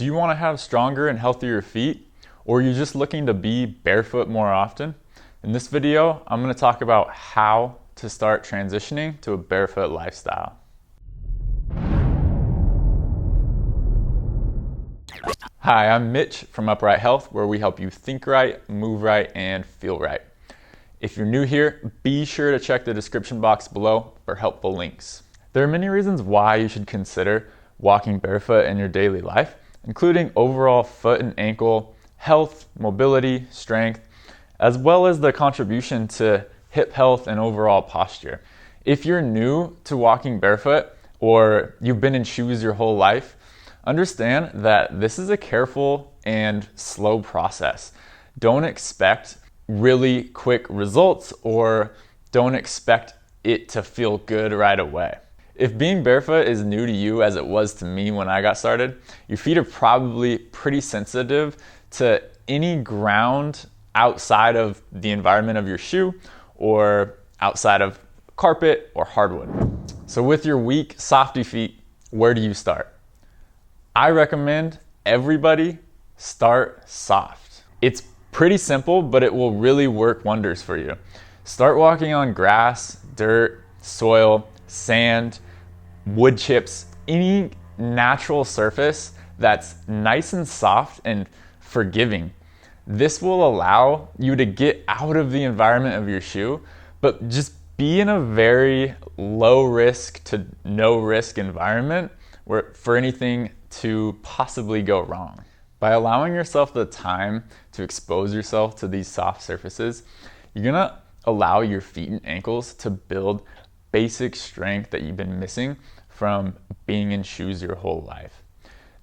Do you want to have stronger and healthier feet? Or are you just looking to be barefoot more often? In this video, I'm going to talk about how to start transitioning to a barefoot lifestyle. Hi, I'm Mitch from Upright Health, where we help you think right, move right, and feel right. If you're new here, be sure to check the description box below for helpful links. There are many reasons why you should consider walking barefoot in your daily life, including overall foot and ankle health, mobility, strength, as well as the contribution to hip health and overall posture. If you're new to walking barefoot or you've been in shoes your whole life, understand that this is a careful and slow process. Don't expect really quick results or don't expect it to feel good right away. If being barefoot is new to you as it was to me when I got started, your feet are probably pretty sensitive to any ground outside of the environment of your shoe or outside of carpet or hardwood. So with your weak, softy feet, where do you start? I recommend everybody start soft. It's pretty simple, but it will really work wonders for you. Start walking on grass, dirt, soil, sand, wood chips, any natural surface that's nice and soft and forgiving. This will allow you to get out of the environment of your shoe, but just be in a very low risk to no risk environment where for anything to possibly go wrong. By allowing yourself the time to expose yourself to these soft surfaces, you're gonna allow your feet and ankles to build basic strength that you've been missing from being in shoes your whole life.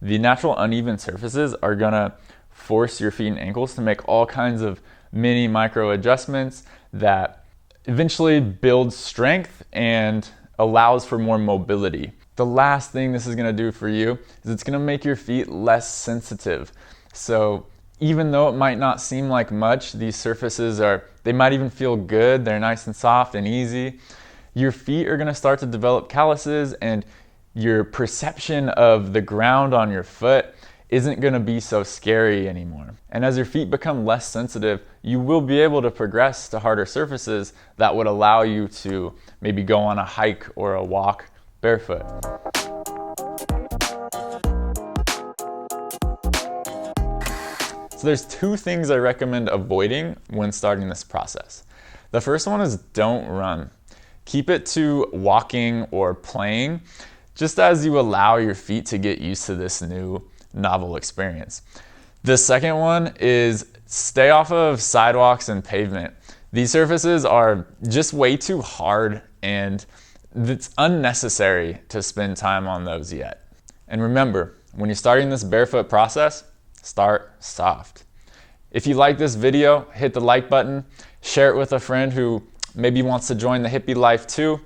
The natural uneven surfaces are gonna force your feet and ankles to make all kinds of mini micro adjustments that eventually build strength and allows for more mobility. The last thing this is gonna do for you is it's gonna make your feet less sensitive. So even though it might not seem like much, these surfaces they might even feel good, they're nice and soft and easy. Your feet are gonna start to develop calluses and your perception of the ground on your foot isn't gonna be so scary anymore. And as your feet become less sensitive, you will be able to progress to harder surfaces that would allow you to maybe go on a hike or a walk barefoot. So there's two things I recommend avoiding when starting this process. The first one is don't run. Keep it to walking or playing, just as you allow your feet to get used to this new novel experience. The second one is stay off of sidewalks and pavement. These surfaces are just way too hard and it's unnecessary to spend time on those yet. And remember, when you're starting this barefoot process, start soft. If you like this video, hit the like button, share it with a friend who maybe wants to join the hippie life too.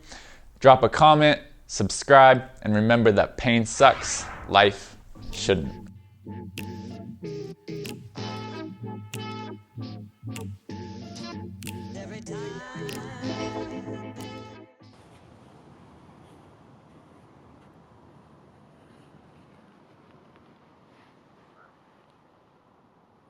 Drop a comment, subscribe, and remember that pain sucks, life shouldn't. Every time